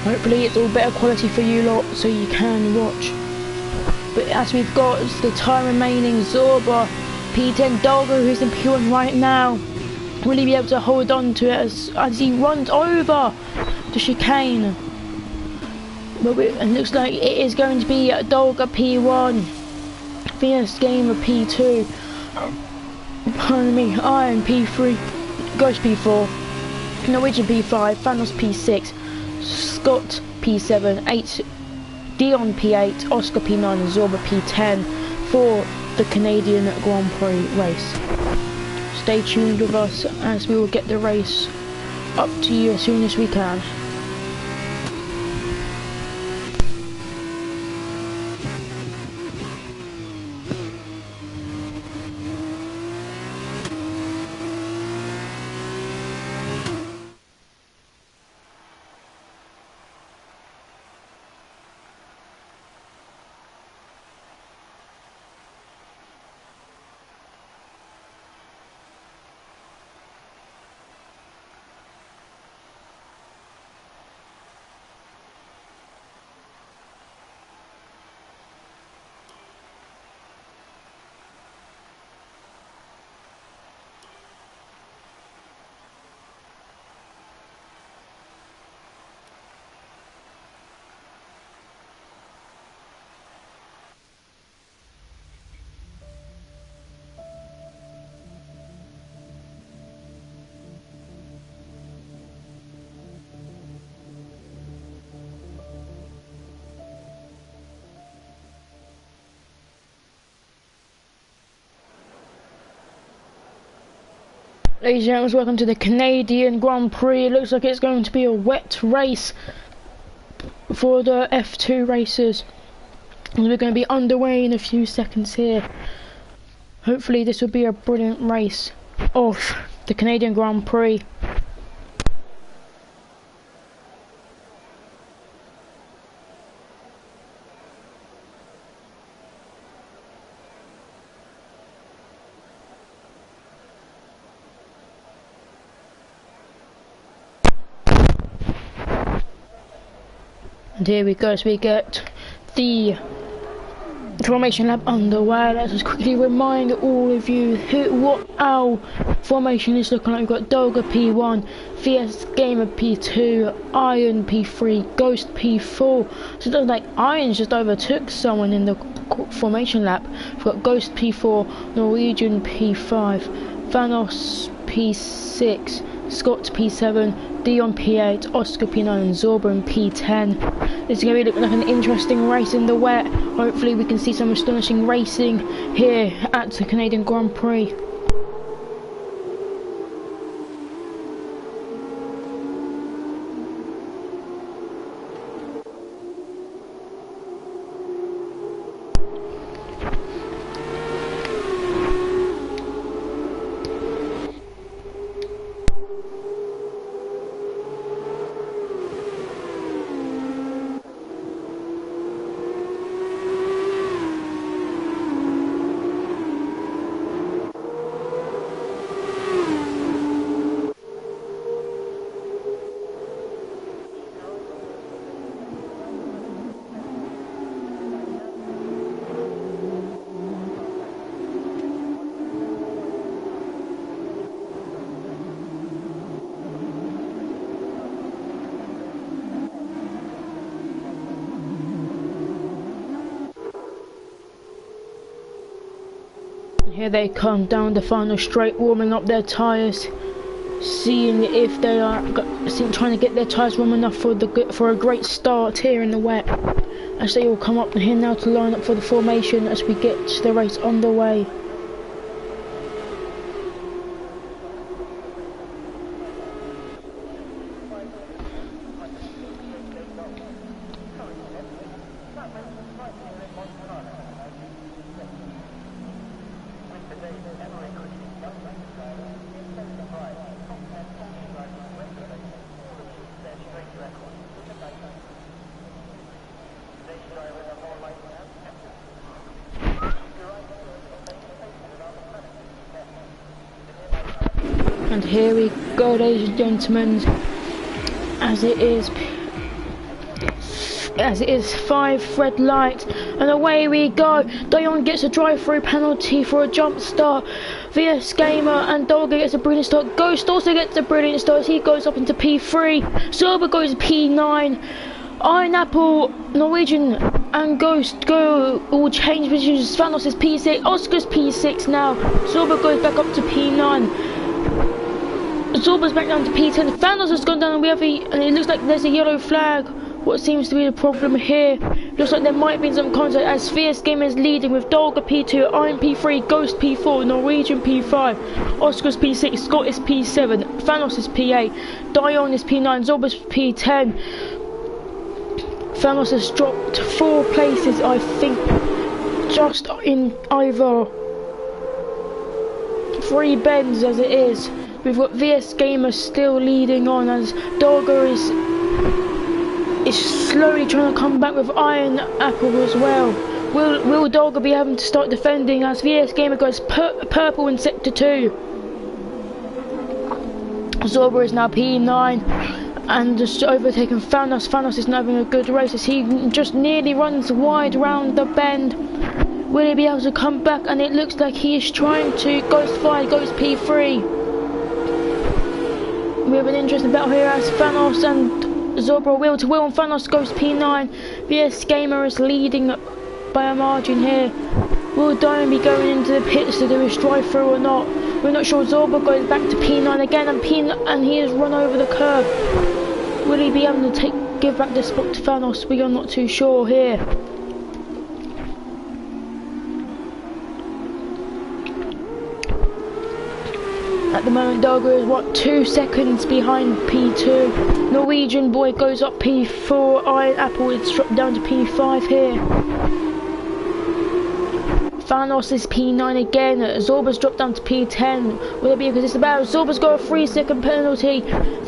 Hopefully it's all better quality for you lot so you can watch. But as we've got the time remaining, Zorba, P10 Dolgo, who's in P1 right now, will he be able to hold on to it as he runs over the chicane? But it looks like it is going to be Dolga P1, Fierce Gamer P2, pardon me, Iron P3, Ghost P4, Norwegian P5, Thanos P6, Scott P7, 8, Dion P8, Oscar P9 and Zorba P10 for the Canadian Grand Prix race. Stay tuned with us as we will get the race up to you as soon as we can. Ladies and gentlemen, welcome to the Canadian Grand Prix. It looks like it's going to be a wet race for the F2 racers. We're going to be underway in a few seconds here. Hopefully this will be a brilliant race of the Canadian Grand Prix. And here we go as we get the formation lap underway. Let's just quickly remind all of you what our formation is looking like. We've got Dolga P1, Fierce Gamer P2, Iron P3, Ghost P4. So it looks like Iron's just overtook someone in the formation lap. We've got Ghost P4, Norwegian P5, Thanos P6, Scott P7, Dion P8, Oscar P9 and Zorba P10. This is going to be looking like an interesting race in the wet. Hopefully we can see some astonishing racing here at the Canadian Grand Prix. Here they come down the final straight, warming up their tyres, seeing if they are trying to get their tyres warm enough for a great start here in the wet. As they all come up here now to line up for the formation as we get the race underway. And here we go, ladies and gentlemen, as it is as it is 5 red light, and away we go. Dion gets a drive-through penalty for a jump start. VS Gamer and Dolga gets a brilliant start. Ghost also gets a brilliant start as he goes up into P3. Zorba goes P9. Iron Apple, Norwegian and Ghost go all change positions. Thanos is P6, Oscar's P6 now. Zorba goes back up to P9. Zorba's back down to P10. Thanos has gone down and and it looks like there's a yellow flag. What seems to be the problem here? Looks like there might be some contact as Fierce Gamer is leading with Dolga P2, Iron P3, Ghost P4, Norwegian P5, Oscar's P6, Scott is P7, Thanos is P8, Dion is P9, Zorba's P10. Thanos has dropped 4 places, I think, just in either 3 bends as it is. We've got VS Gamer still leading on as Dolga is slowly trying to come back with Iron Apple as well. Will Dolga be having to start defending as VS Gamer goes purple in sector 2? Zorba is now P9 and just overtaken Thanos. Thanos is now having a good race as he just nearly runs wide round the bend. Will he be able to come back? And it looks like he is trying to. Ghost 5 goes P3. We have an interesting battle here as Thanos and Zorba wheel to wheel, and Thanos goes P9. VS Gamer is leading by a margin here. Will Dion be going into the pits to do his drive-through or not? We're not sure. Zorba goes back to P9 again, and he has run over the curb. Will he be able to give back the spot to Thanos? We are not too sure here. At the moment, Dolga is 2 seconds behind P2. Norwegian boy goes up P4. Iron Apple is dropped down to P5 here. Thanos is P9 again. Zorba's dropped down to P10. Will it be because it's about Zorba's got a 3-second penalty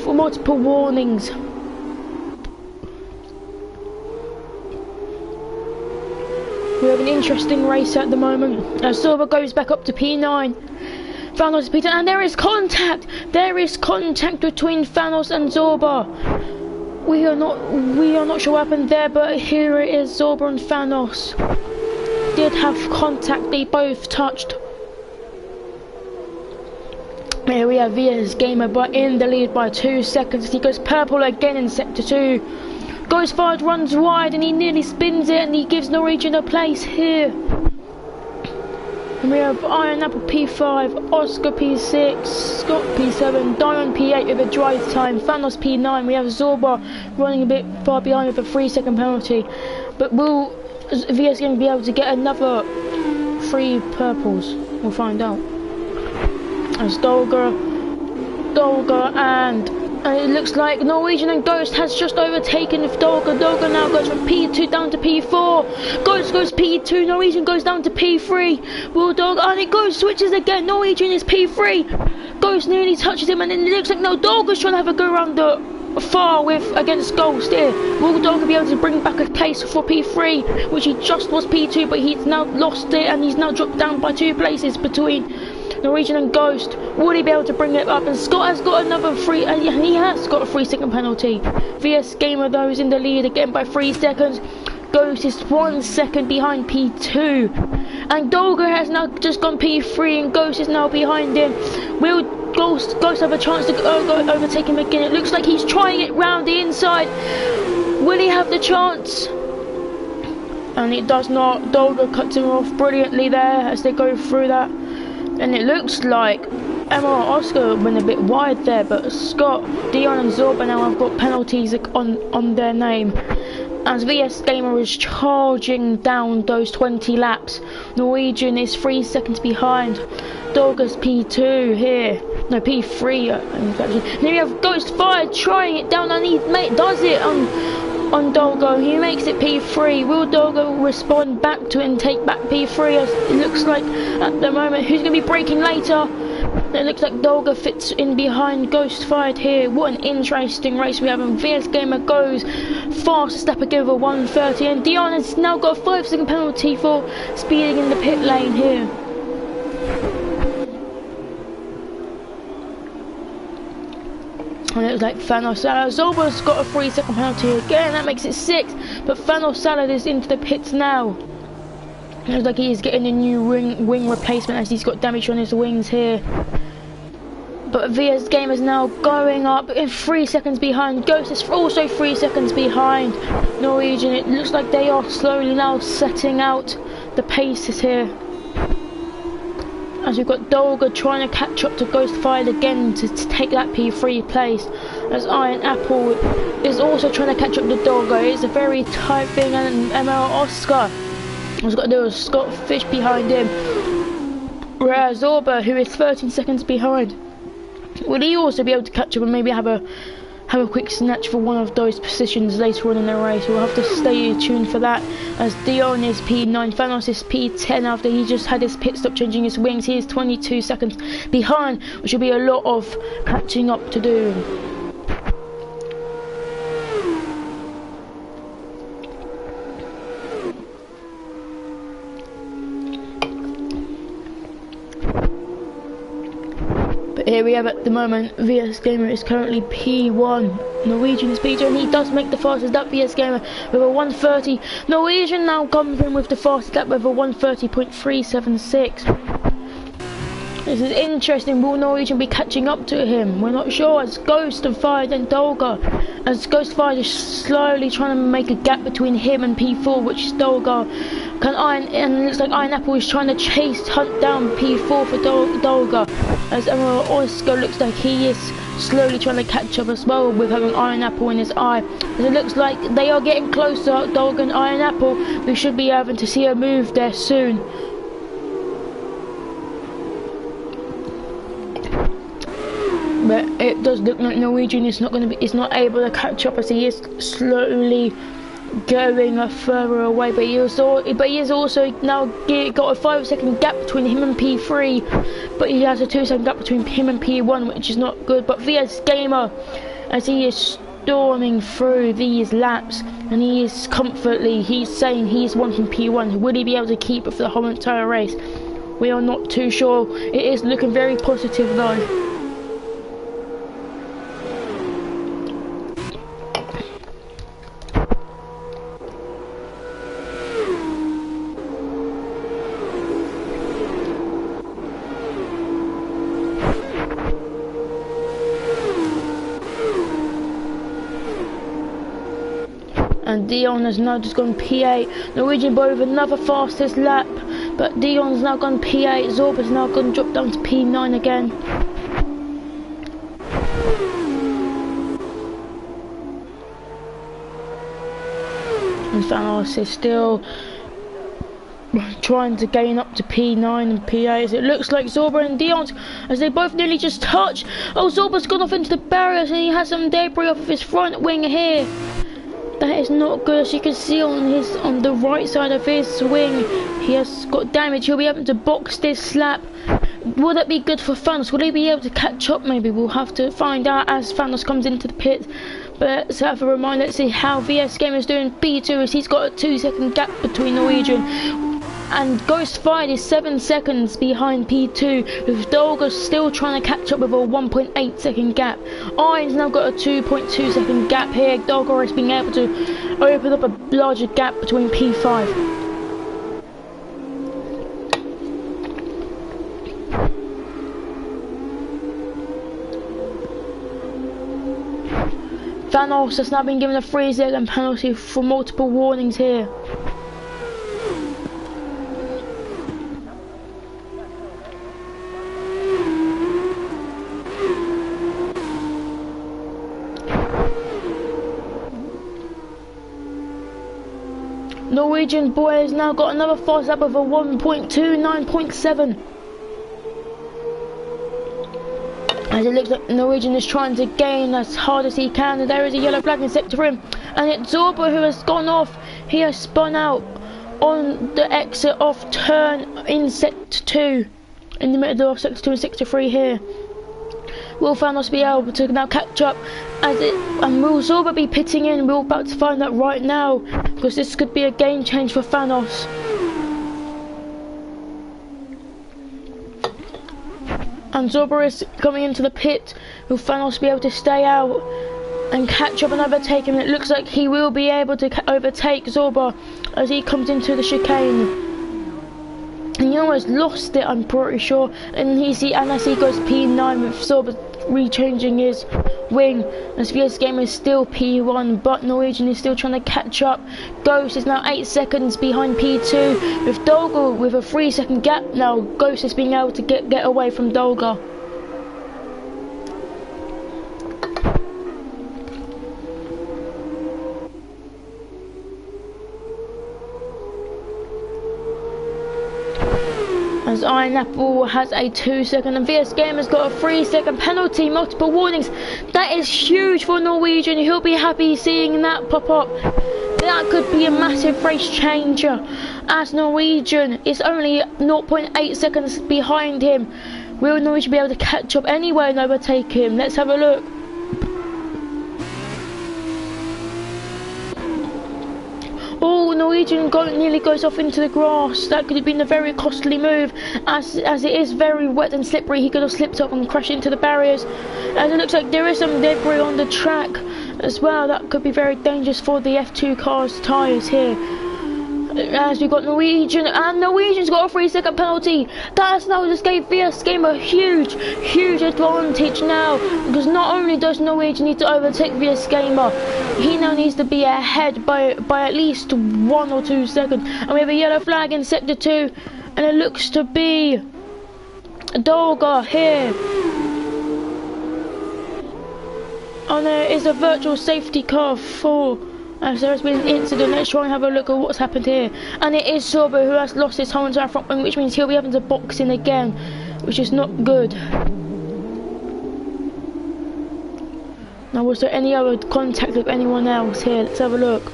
for multiple warnings. We have an interesting race at the moment. Zorba goes back up to P9. Thanos is P10, and there is contact. There is contact between Thanos and Zorba. We are not sure what happened there, but here it is. Zorba and Thanos did have contact. They both touched. Here we have VS Gamer, but in the lead by 2 seconds. He goes purple again in sector 2. Goes forward, runs wide, and he nearly spins it, and he gives Norwegian a place here. And we have Iron Apple P5, Oscar P6, Scott P7, Dion P8 with a drive time, Thanos P9. We have Zorba running a bit far behind with a 3-second penalty. But will VS going to be able to get another 3 purples? We'll find out. As Dolga and it looks like Norwegian and Ghost has just overtaken with Dolga. Dolga now goes from P2 down to P4. Ghost goes P2, Norwegian goes down to P3. Will Dolga, and it goes, switches again. Norwegian is P3. Ghost nearly touches him, and it looks like now Dolga's trying to have a go around the far against Ghost here. Will Dolga be able to bring back a place for P3, which he just was P2, but he's now lost it, and he's now dropped down by 2 places between Norwegian and Ghost. Will he be able to bring it up? And Scott has got another 3, and he has got a 3-second penalty. VS Gamer though is in the lead again by 3 seconds. Ghost is 1 second behind P2, and Dolga has now just gone P3, and Ghost is now behind him. Will Ghost have a chance to overtake him again? It looks like he's trying it round the inside. Will he have the chance? And it does not. Dolga cuts him off brilliantly there as they go through that. And it looks like Emma and Oscar went a bit wide there, but Scott, Dion and Zorba now have got penalties on their name. As VS Gamer is charging down those 20 laps. Norwegian is 3 seconds behind. Dolga's P2 here. No, P3 in fact. Then we have Ghost 5 trying it down, and he does it on Dolga. He makes it P3. Will Dolga respond back to it and take back P3? As it looks like at the moment, who's going to be braking later? It looks like Dolga fits in behind Ghost 5 here. What an interesting race we have, and VS Gamer goes fast step again over 130, and Dion has now got a 5-second penalty for speeding in the pit lane here. And it was like Thanos Salad. Zorba's got a 3-second penalty again, that makes it 6. But Thanos Salad is into the pits now. It looks like he is getting a new wing replacement as he's got damage on his wings here. But VS Game is now going up in 3 seconds behind. Ghost is also 3 seconds behind Norwegian. It looks like they are slowly now setting out the paces here. As we've got Dolga trying to catch up to Ghostfire again to take that P3 place. As Iron Apple is also trying to catch up to Dolga. It's a very tight thing, and ML Oscar has got a little Scott Fish behind him. Whereas Zorba, who is 13 seconds behind, will he also be able to catch up and maybe have a quick snatch for one of those positions later on in the race? We'll have to stay tuned for that, as Dion is P9, Thanos is P10 after he just had his pit stop changing his wings. He is 22 seconds behind, which will be a lot of catching up to do. Here we have at the moment, VS Gamer is currently P1, Norwegian is P2, and he does make the fastest lap. VS Gamer with a 1:30. Norwegian now comes in with the fastest lap with a 1:30.376. This is interesting. Will Norwegian be catching up to him? We're not sure, as Ghost and Fire then Dolga. As Ghost Fire is slowly trying to make a gap between him and P4, which is Dolga. And it looks like Iron Apple is trying to hunt down P4 for Dolga. As Emerald Oscar looks like he is slowly trying to catch up as well with having Iron Apple in his eye. As it looks like they are getting closer, Dolga and Iron Apple. We should be having to see a move there soon. But it does look like Norwegian is not able to catch up, as he is slowly going further away. But he is also now got a 5-second gap between him and P3. But he has a 2-second gap between him and P1, which is not good. But VS Gamer, as he is storming through these laps, and he is he's saying he's one from P1. Will he be able to keep it for the whole entire race? We are not too sure. It is looking very positive though. And Dion has now just gone P8. Norwegian boy with another fastest lap, but Dion's now gone P8. Zorba's now gone drop down to P9 again. And Thanos is still trying to gain up to P9 and P8. As it looks like Zorba and Dion's, as they both nearly just touch. Oh, Zorba's gone off into the barriers and he has some debris off of his front wing here. That is not good. As you can see on the right side of his wing, he has got damage. He'll be able to box this lap. Will that be good for Thanos? Will he be able to catch up? Maybe we'll have to find out as Thanos comes into the pit. But let's have a reminder. Let's see how VS Game is doing. P2 as he's got a 2-second gap between Norwegian. And Ghostfire is 7 seconds behind P2, with Dolga still trying to catch up with a 1.8-second gap. Iron's now got a 2.2-second gap here. Dolga is being able to open up a larger gap between P5. Thanos has now been given a 3-second penalty for multiple warnings here. Norwegian boy has now got another fast lap of a 1.29.7. As it looks like Norwegian is trying to gain as hard as he can. There is a yellow flag in sector for him. And it's Zorba who has gone off. He has spun out on the exit off turn in sector 2. In the middle of sector 2 and sector 3 here. Will Thanos be able to now catch up? And will Zorba be pitting in? We're about to find out right now, because this could be a game change for Thanos. and Zorba is coming into the pit. Will Thanos be able to stay out and catch up and overtake him? It looks like he will be able to overtake Zorba as he comes into the chicane. And he almost lost it, I'm pretty sure. And as he goes P9 with Zorba rechanging his wing, as VS Gamer is still P1, but Norwegian is still trying to catch up. Ghost is now 8 seconds behind P2, with Dolga with a 3-second gap now. Ghost is being able to get away from Dolga. As Iron Apple has a 2-second and VS Gamer's got a 3-second penalty, multiple warnings. That is huge for Norwegian. He'll be happy seeing that pop up. That could be a massive race changer, as Norwegian is only 0.8 seconds behind him. Will Norwegian be able to catch up anyway and overtake him? Let's have a look. Oh, Norwegian nearly goes off into the grass. That could have been a very costly move, as it is very wet and slippery. He could have slipped up and crashed into the barriers. And it looks like there is some debris on the track as well. That could be very dangerous for the F2 car's tyres here. As we've got Norwegian, and Norwegian's got a 3-second penalty. That's now just gave VS Game a huge advantage now, because not only does Norwegian need to overtake VS Gamer, he now needs to be ahead by at least 1 or 2 seconds. And we have a yellow flag in sector 2, and it looks to be Dolga here. Oh no, it's a virtual safety car for... As there has been an incident. Let's try and have a look at what's happened here. And it is Zorba who has lost his whole entire front wing, which means he'll be having to box in again, which is not good. Now, was there any other contact with anyone else here? Let's have a look.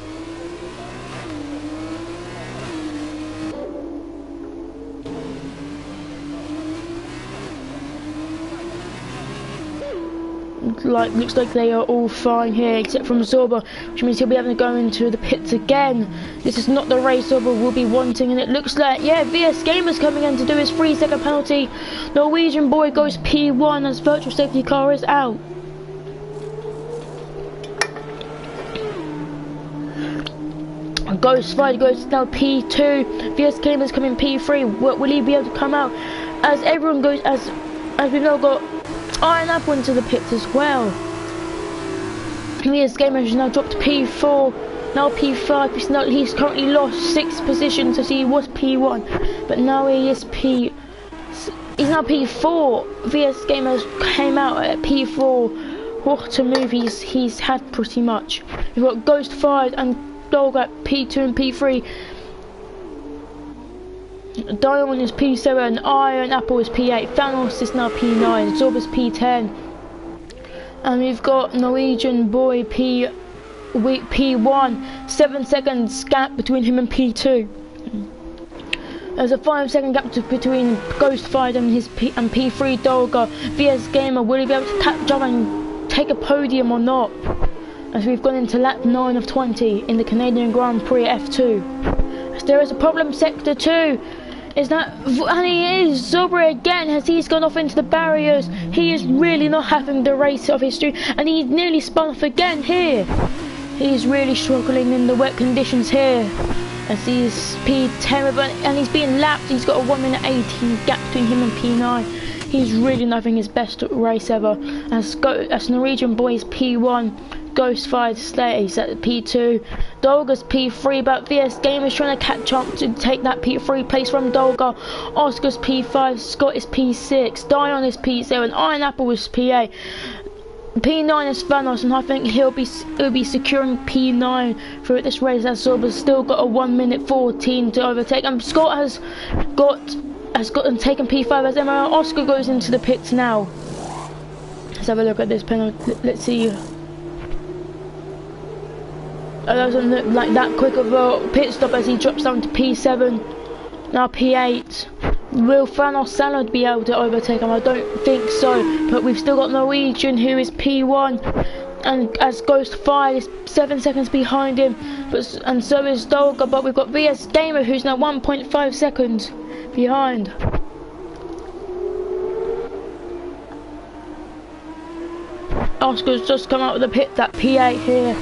Looks like they are all fine here except from Zorba, which means he'll be having to go into the pits again. This is not the race Zorba will be wanting, and it looks like, yeah, VS Gamer's coming in to do his 3-second penalty. Norwegian boy goes P1 as virtual safety car is out. Ghost Fight goes now P2. VS Gamer's coming P3. Will he be able to come out? As everyone goes, as we've now got Iron Apple into the pits as well. VS Gamer has now dropped to P4, now P5. He's currently lost 6 positions, as he was P1, but now he's now P4. VS Gamer came out at P4. What a move he's had pretty much. We've got Ghost 5 and Dog at P2 and P3. Diamond is P7, Iron Apple is P8, Thanos is now P9, Zorba's P10, and we've got Norwegian boy P1, 7 seconds gap between him and P2. There's a 5-second gap between Ghost Fight and P3 Dolga. VS Gamer, will he be able to catch up and take a podium or not? As we've gone into lap 9 of 20 in the Canadian Grand Prix F2. As there is a problem, sector 2. Is that, and he is Zorba again, as he's gone off into the barriers. He is really not having the race of history, and he nearly spun off again here. He's really struggling in the wet conditions here, as he's P10, and he's being lapped. He's got a 1 minute 18 gap between him and P9. He's really not having his best race ever. As Norwegian boy is P1. Ghost 5 stays at P2, Dolga's P3, but VS Gamer is trying to catch up to take that P3 place from Dolga. Oscar's P5, Scott is P6, Dion is P7, Iron Apple is P8, P9 is Thanos, and I think he'll be securing P9 throughout this race, as Zorba's still got a 1 minute 14 to overtake, and Scott has gotten taken P5 as Emma. Oscar goes into the pits now. Let's have a look at this penalty. Let's see. It doesn't look like that quick of a pit stop, as he drops down to P7, now P8. Will Thanos Salad be able to overtake him? I don't think so, but we've still got Norwegian, who is P1, and as Ghost 5 is 7 seconds behind him, and so is Dolga, but we've got VS Gamer, who's now 1.5 seconds behind. Oscar's just come out of the pit, that P8 here.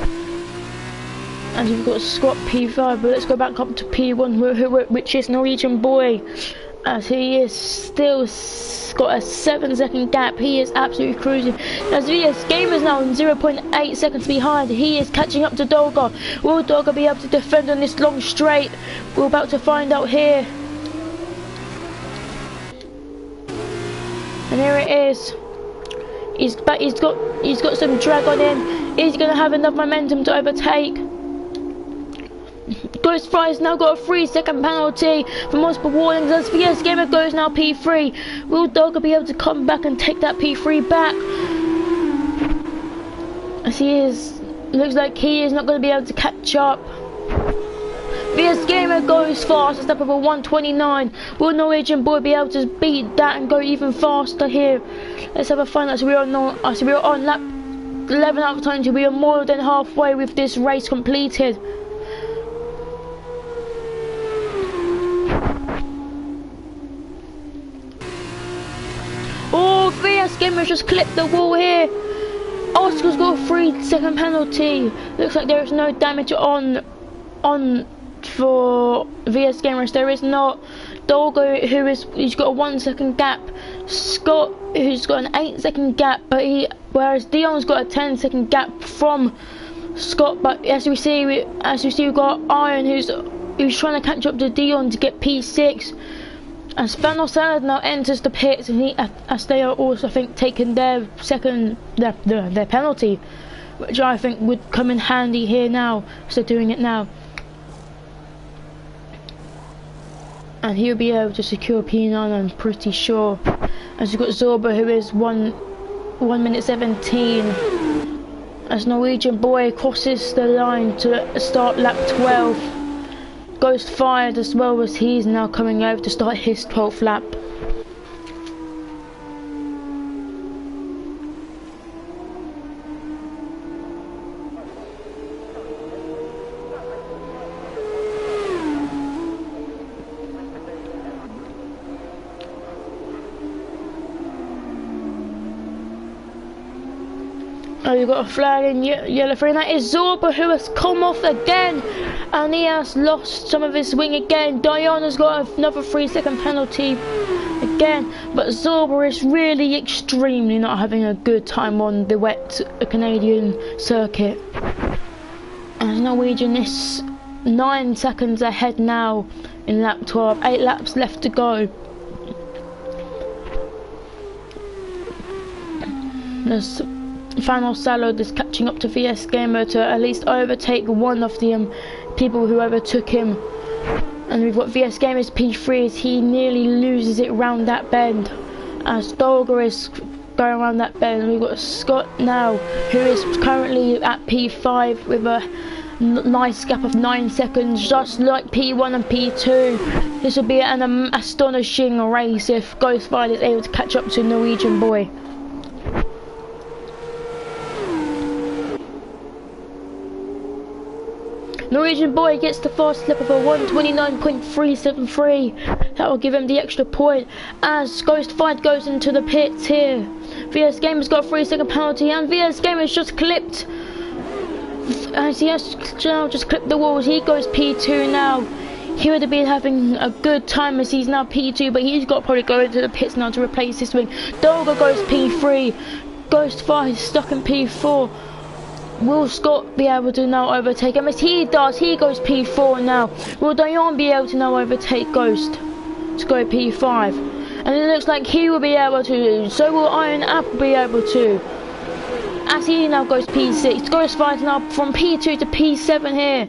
And we've got Scott P5, but let's go back up to P1, which is Norwegian Boy. As he is still got a 7-second gap. He is absolutely cruising. As VS Gamers now in 0.8 seconds behind. He is catching up to Dolga. Will Dolga be able to defend on this long straight? We're about to find out here. And here it is. He's back. He's got some drag on him. He's gonna have enough momentum to overtake. Ghost Fry's now got a 3-second penalty for multiple warnings as VS Gamer goes now P3. Will Dolga be able to come back and take that P3 back? As he is, looks like he is not going to be able to catch up. VS Gamer goes fast, a step over 129. Will Norwegian Boy be able to beat that and go even faster here? Let's have a find out. So we are on lap 11 out of 20. We are more than halfway with this race completed. Oh, VS Gamer just clipped the wall here. Oscar's got a 3-second penalty. Looks like there is no damage on for VS Gamers. There is not. Dolgo, he's got a 1-second gap. Scott, who's got an 8-second gap, whereas Dion's got a 10-second gap from Scott. But as we see, we've got Iron, who's trying to catch up to Dion to get P6. As Thanos Salad now enters the pits, and as they are also, I think, taking their their penalty, which I think would come in handy here now, so they're doing it now. And he'll be able to secure P9, I'm pretty sure. As you've got Zorba, who is 1 minute 17. As Norwegian Boy crosses the line to start lap 12. Ghost fired as well as he's now coming over to start his 12th lap. Oh, you've got a flag in yellow for, and that is Zorba, who has come off again, and he has lost some of his wing again. Diana's got another 3-second penalty again, but Zorba is really extremely not having a good time on the wet Canadian circuit. And Norwegian is 9 seconds ahead now in lap 12, 8 laps left to go. There's Thanos Salad is catching up to VS Gamer to at least overtake one of the people who overtook him. And we've got VS Gamer's P3 as he nearly loses it round that bend. As Dolga is going around that bend. And we've got Scott now, who is currently at P5 with a nice gap of 9 seconds, just like P1 and P2. This will be an astonishing race if Ghostfire is able to catch up to Norwegian Boy. Norwegian Boy gets the fast lap of a 129.373. That will give him the extra point as Ghost Fight goes into the pits here. VS Gamer's got a 3-second penalty, and VS Gamer's just clipped. As he has now just clipped the walls, he goes P2 now. He would have been having a good time as he's now P2, but he's got to probably go into the pits now to replace this wing. Dolga goes P3. Ghost Fight is stuck in P4. Will Scott be able to now overtake him? As he does, he goes P4 now. Will Dion be able to now overtake Ghost to go P5? And it looks like he will be able to. So will Iron Apple be able to. As he now goes P6. Ghost Fight now from P2 to P7 here.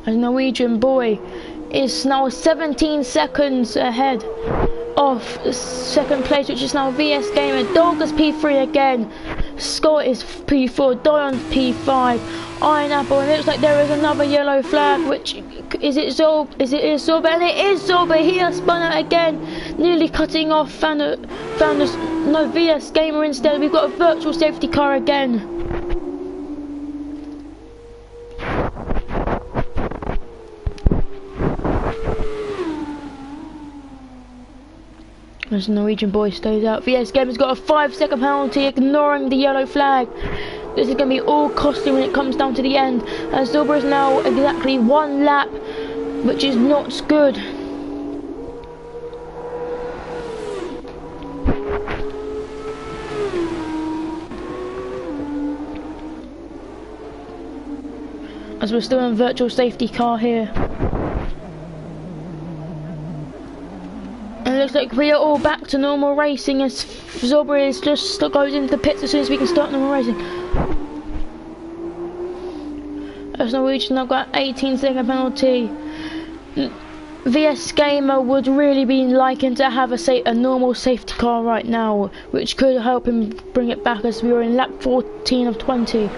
And Norwegian Boy is now 17 seconds ahead of second place, which is now VS Gamer. Dolga's P3 again. Scott is P4, Dion's P5, Iron Apple, and it looks like there is another yellow flag, which is it Zorba? And it is Zorba. He has spun out again, nearly cutting off VS Gamer instead. We've got a virtual safety car again. As the Norwegian boy stays out. VS Gamer's got a 5-second penalty, ignoring the yellow flag. This is going to be all costly when it comes down to the end. And Silver is now exactly 1 lap, which is not good. As we're still in virtual safety car here. And it looks like we are all back to normal racing as Zorba is just goes into the pits as soon as we can start normal racing. As Norwegian now got 18-second penalty. VS Gamer would really be liking to have a normal safety car right now, which could help him bring it back as we were in lap 14 of 20.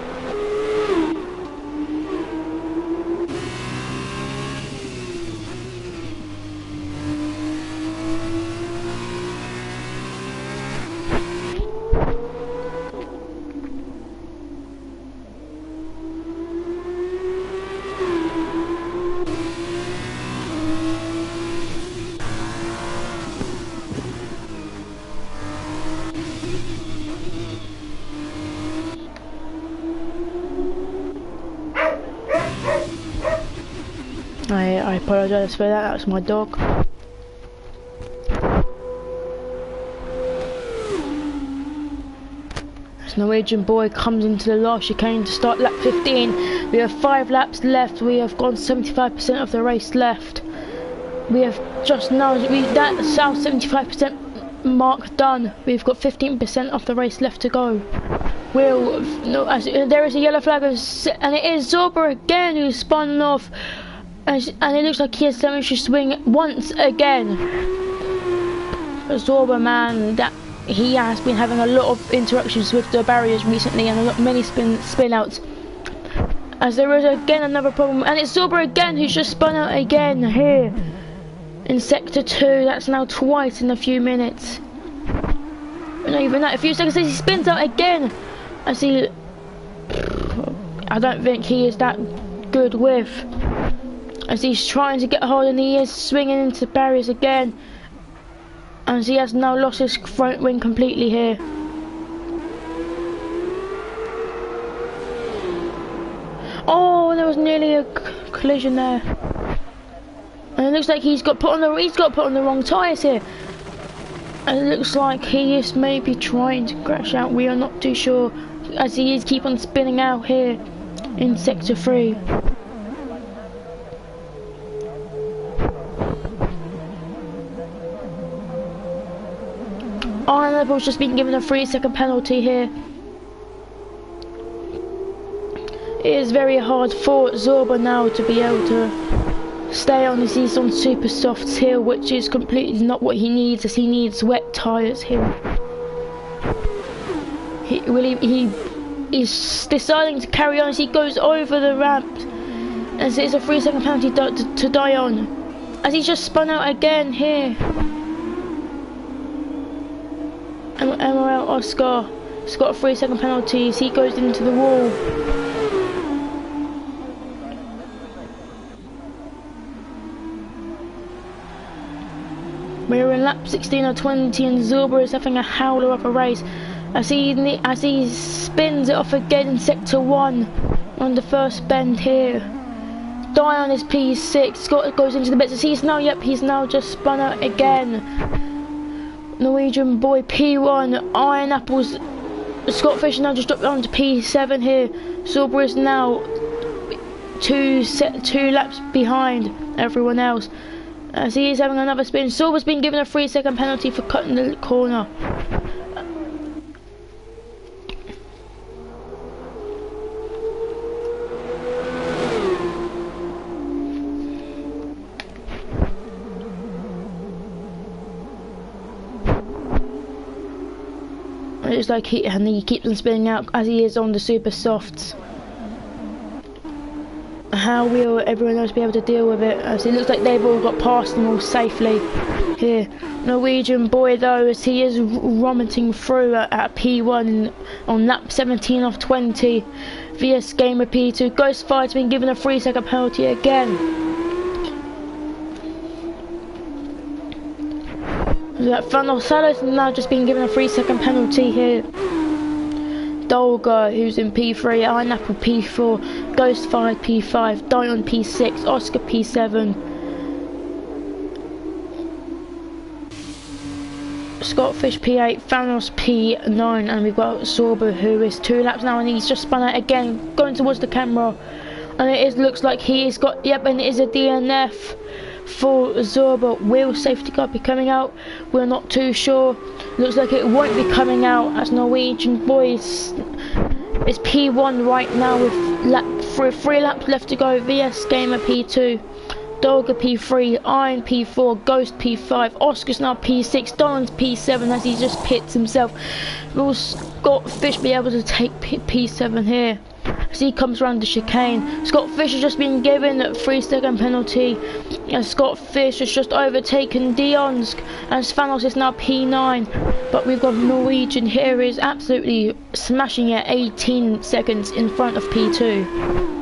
I apologise for that, that's my dog. This Norwegian boy comes into the last chicane to start lap 15. We have 5 laps left, we have gone 75% of the race left. We have just now, that's our 75% mark done. We've got 15% of the race left to go. There is a yellow flag and it is Zorba again who's spun off. And it looks like he has damaged his swing once again. Zorba, man, that he has been having a lot of interactions with the barriers recently and many spin outs. As there is again another problem, and it's Zorba again who's just spun out again here in sector 2. That's now twice in a few minutes. Not even that, a few seconds he spins out again. I don't think he is that good with. As he's trying to get a hold and he is swinging into the barriers again. As he has now lost his front wing completely here. Oh, there was nearly a collision there. And it looks like he's got put on the wrong tyres here. And it looks like he is maybe trying to crash out. We are not too sure. As he is keep on spinning out here in sector 3. Iron just been given a 3-second penalty here. It is very hard for Zorba now to be able to stay on as he's on super softs here, which is completely not what he needs, as he needs wet tyres here. He is deciding to carry on as he goes over the ramp, as it's a 3-second penalty to die on, as he's just spun out again here. MRL Oscar has got a 3-second penalty as he goes into the wall. We're in lap 16 or 20 and Zorba is having a howler of a race as he spins it off again in sector 1 on the first bend here. Dion is P6, Scott goes into the bits as he's now just spun out again. Norwegian boy P1, Iron Apples, Scott Fisher now just dropped down to P7 here. Zorba is now two laps behind everyone else as he is having another spin. Zorba's been given a 3-second penalty for cutting the corner. It's like he keeps on spinning out as he is on the super softs. How will everyone else be able to deal with it? As it looks like they've all got past them all safely here. Norwegian boy though, as he is vomiting through at P1 on lap 17 of 20. VS Gamer P2. Ghost Fire's been given a 3-second penalty again. Fernando Salas now just been given a 3-second penalty here. Dolga, who's in P3, Ironapple P4, Ghostfire P5, Dion P6, Oscar P7, Scottfish P8, Thanos P9, and we've got Zorba, who is 2 laps now, and he's just spun out again, going towards the camera, and looks like he's got, yep, and it is a DNF for Zorba. Will safety car be coming out? We're not too sure. Looks like it won't be coming out, as Norwegian boys is P1 right now with 3 laps left to go. VS Gamer P2, Dolga P3, Iron P4, Ghost P5, Oscar's now P6, Don's P7 as he just pits himself. Will Scott Fish be able to take P7 here as he comes around the chicane? Scott Fish has just been given a 3-second penalty as Scott Fish has just overtaken Dionsk, and Spanos is now P9, but we've got Norwegian here is absolutely smashing it, 18 seconds in front of P2.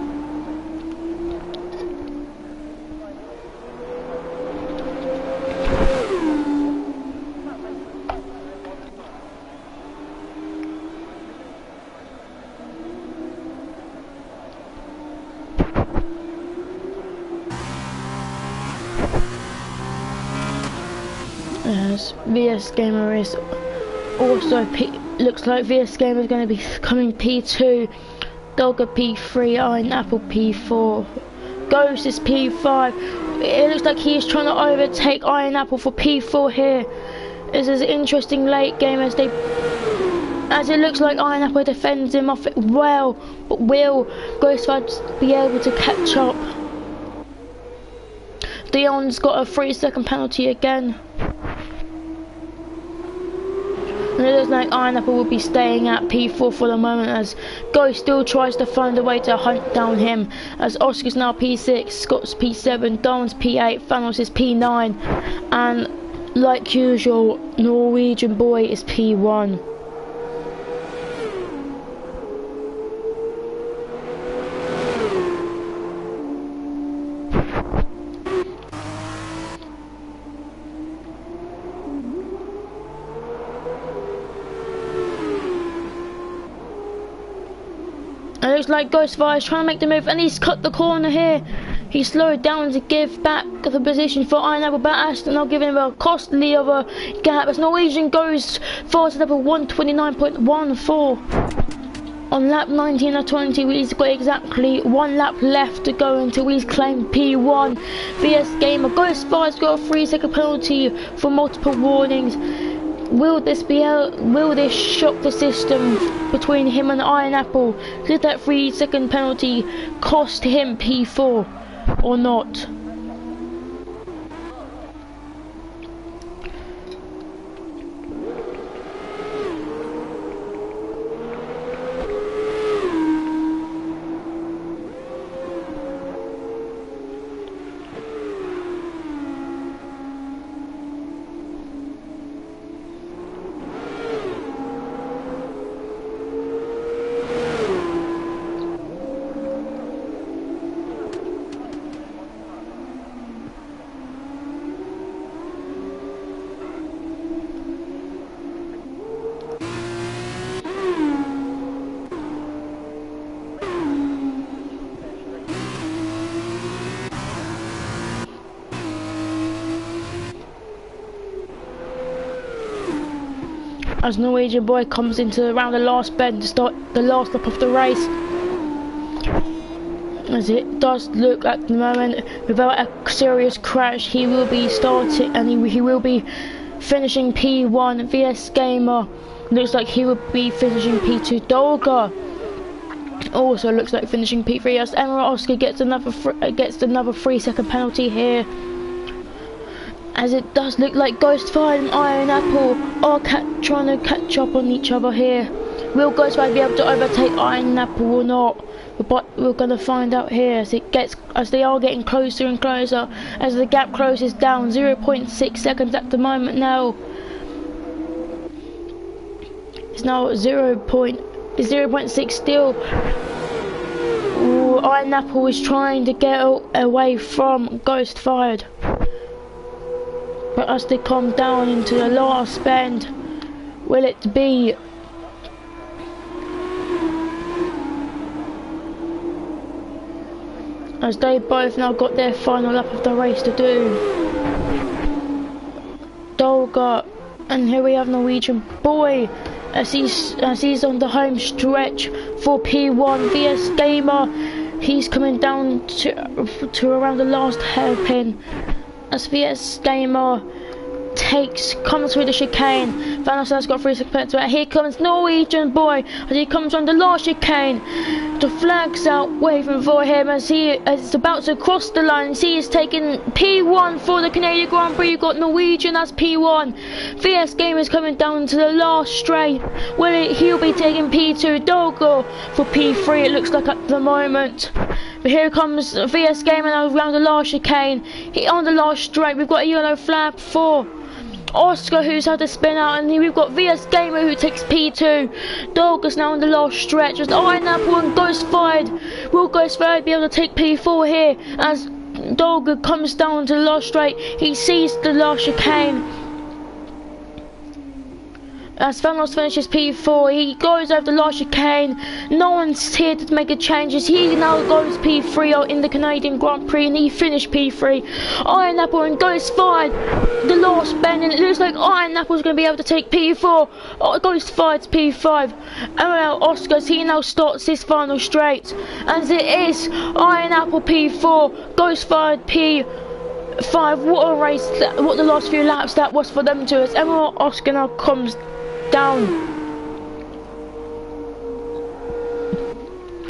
As VS Gamer is also looks like VS Gamer is going to be coming P2, Dolga P3, Ironapple P4, Ghost is P5. It looks like he is trying to overtake Ironapple for P4 here. This is an interesting late game as it looks like Ironapple defends him off it well, but will Ghostfire be able to catch up? Dion's got a 3-second penalty again. And it looks like Ironapple will be staying at P4 for the moment as Ghost still tries to find a way to hunt down him, as Oscar's now P6, Scott's P7, Don's P8, Thanos is P9, and like usual, Norwegian boy is P1. It looks like Ghostfire is trying to make the move, and he's cut the corner here. He slowed down to give back the position for Ironapple, but Aston now giving him a costly of a gap as Norwegian goes fast at 129.14. On lap 19 of 20, he's got exactly 1 lap left to go until he's claimed P1. VS Gamer, Ghostfire's got a 3-second penalty for multiple warnings. Will this shock the system between him and Ironapple? Did that 3-second penalty cost him P4 or not? As Norwegian boy comes into around the last bend to start the last lap of the race. As it does look at the moment, without a serious crash, he will be starting and he will be finishing P1. VS Gamer looks like he will be finishing P2. Dolga also looks like finishing P3 as Emerald Oscar gets another 3-second penalty here. As it does look like Ghostfire and Ironapple are trying to catch up on each other here. Will Ghostfire be able to overtake Ironapple or not? But we're going to find out here as they are getting closer and closer, as the gap closes down. 0.6 seconds at the moment now. It's now 0.6 still. Ooh, Ironapple is trying to get away from Ghostfire. But as they come down into the last bend, will it be as they both now got their final lap of the race to do. Dolga, and here we have Norwegian Boy as he's on the home stretch for P1. VS Gamer, he's coming down to around the last hairpin as VS Gamer comes through the chicane. Vanos has got 3 seconds to it. Here comes Norwegian Boy as he comes on the last chicane. The flag's out waving for him as he's about to cross the line. He is taking P1 for the Canadian Grand Prix. You've got Norwegian as P1. VS Gamer is coming down to the last straight. He'll be taking P2. Dolgo for P3 it looks like at the moment. But here comes VS Gamer now around the last chicane. On the last straight we've got a yellow flag for Oscar, who's had to spin out, and we've got VS Gamer who takes P2. Dolga's now on the last stretch as Iron Apple and Ghost Fired. Will Ghost Fired be able to take P4 here as Dolga comes down to the last straight? He sees the last chicane. As Vanos finishes P4, he goes over the last chicane. No one's here to make a change as he now goes P3 in the Canadian Grand Prix, and he finished P3. Iron Apple and Ghost Fired the last bend, and it looks like Iron Apple's going to be able to take P4. Ghost Fired's P5. ML Oscars, he now starts his final straight, as it is Iron Apple P4, Ghost Fired P5. What a race! What the last few laps that was for them two. As ML Oscar now comes down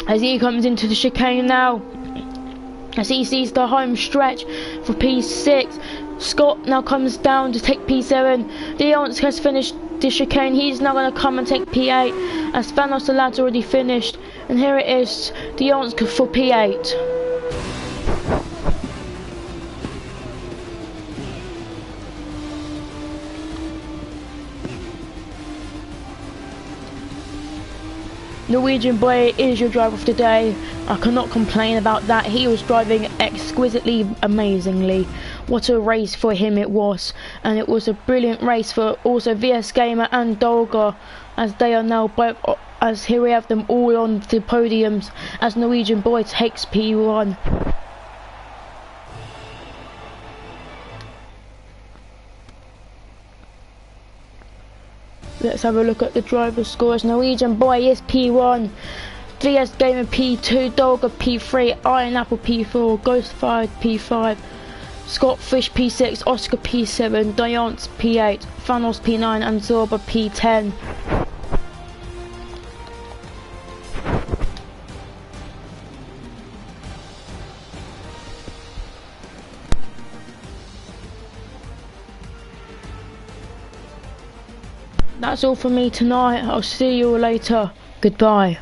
as he comes into the chicane now, as he sees the home stretch for P6. Scott now comes down to take P7. Deonce has finished the chicane. He's now going to come and take P8 as Thanos the lad's already finished, and here it is, Deonce for P8. Norwegian Boy is your driver of the day. I cannot complain about that. He was driving exquisitely, amazingly. What a race for him it was, and it was a brilliant race for also VS Gamer and Dolga, as they are now both, as here we have them all on the podiums as Norwegian Boy takes P1. Let's have a look at the driver scores. Norwegian Boy is P1, VS Gamer P2, Dolga P3, Iron Apple P4, Ghost Fired P5, Scott Fish P6, Oscar P7, Deonce P8, Thanos P9 and Zorba P10. That's all for me tonight. I'll see you all later. Goodbye.